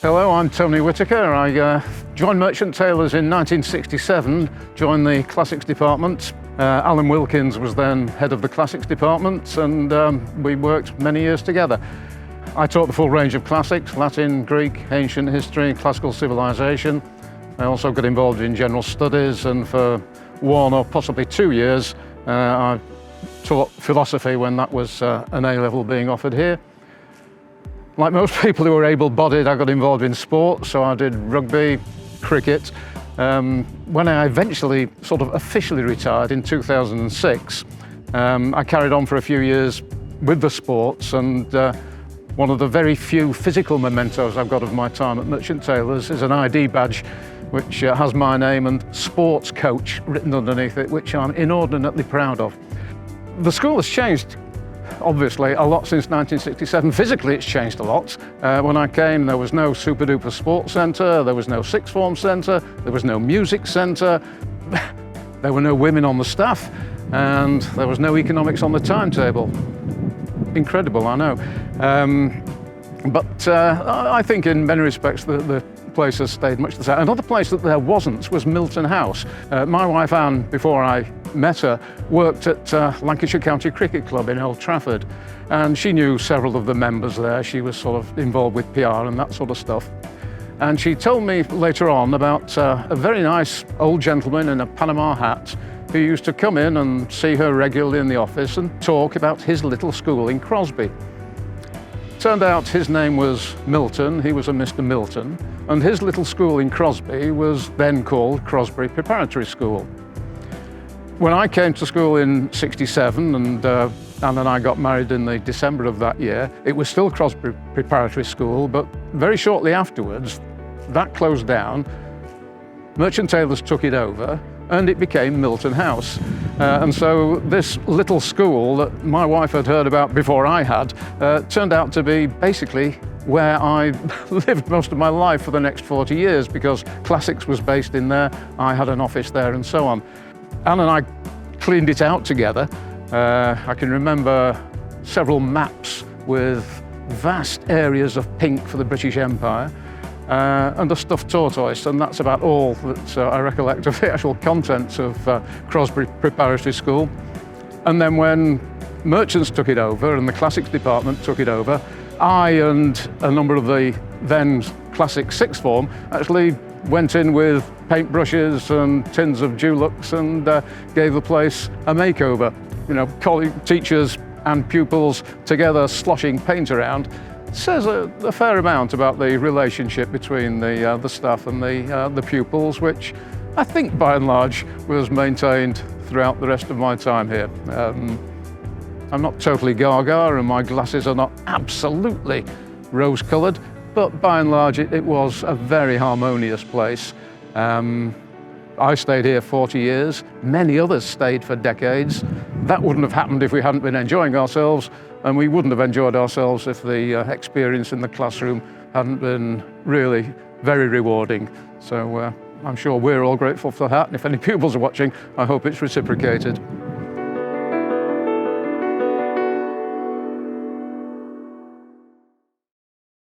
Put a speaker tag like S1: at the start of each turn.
S1: Hello, I'm Tony Whittaker. I joined Merchant Taylors in 1967, joined the Classics department. Alan Wilkins was then head of the Classics department, and we worked many years together. I taught the full range of classics: Latin, Greek, ancient history, classical civilization. I also got involved in general studies, and for 1 or possibly 2 years I taught philosophy when that was an A-level being offered here. Like most people who are able-bodied, I got involved in sports, so I did rugby, cricket. When I eventually sort of officially retired in 2006, I carried on for a few years with the sports, and one of the very few physical mementos I've got of my time at Merchant Taylors is an ID badge which has my name and sports coach written underneath it, which I'm inordinately proud of. The school has changed obviously a lot since 1967. Physically it's changed a lot. When I came, there was no super duper sports centre, there was no sixth form centre, there was no music centre, there were no women on the staff, and there was no economics on the timetable. Incredible, I know. But I think in many respects the place has stayed much the same. Another place that there wasn't was Milton House. My wife Anne, before I met her, worked at Lancashire County Cricket Club in Old Trafford, and she knew several of the members there. She was sort of involved with PR and that sort of stuff. And she told me later on about a very nice old gentleman in a Panama hat who used to come in and see her regularly in the office and talk about his little school in Crosby. Turned out his name was Milton, he was a Mr. Milton, and his little school in Crosby was then called Crosby Preparatory School. When I came to school in '67 and Anne and I got married in the December of that year, it was still Crosby Preparatory School, but very shortly afterwards that closed down, Merchant Taylors took it over, and it became Milton House. And so this little school that my wife had heard about before I had turned out to be basically where I lived most of my life for the next 40 years, because Classics was based in there, I had an office there and so on. Anne and I cleaned it out together. I can remember several maps with vast areas of pink for the British Empire, and a stuffed tortoise, and that's about all that I recollect of the actual contents of Crosby Preparatory School. And then when Merchants took it over and the Classics department took it over, I and a number of the then Classic sixth form actually went in with paintbrushes and tins of Dulux and gave the place a makeover. You know, teachers and pupils together sloshing paint around says a fair amount about the relationship between the staff and the pupils, which I think by and large was maintained throughout the rest of my time here. I'm not totally gaga and my glasses are not absolutely rose-coloured, but by and large it was a very harmonious place. I stayed here 40 years, many others stayed for decades. That wouldn't have happened if we hadn't been enjoying ourselves, and we wouldn't have enjoyed ourselves if the experience in the classroom hadn't been really very rewarding. So I'm sure we're all grateful for that, and if any pupils are watching, I hope it's reciprocated.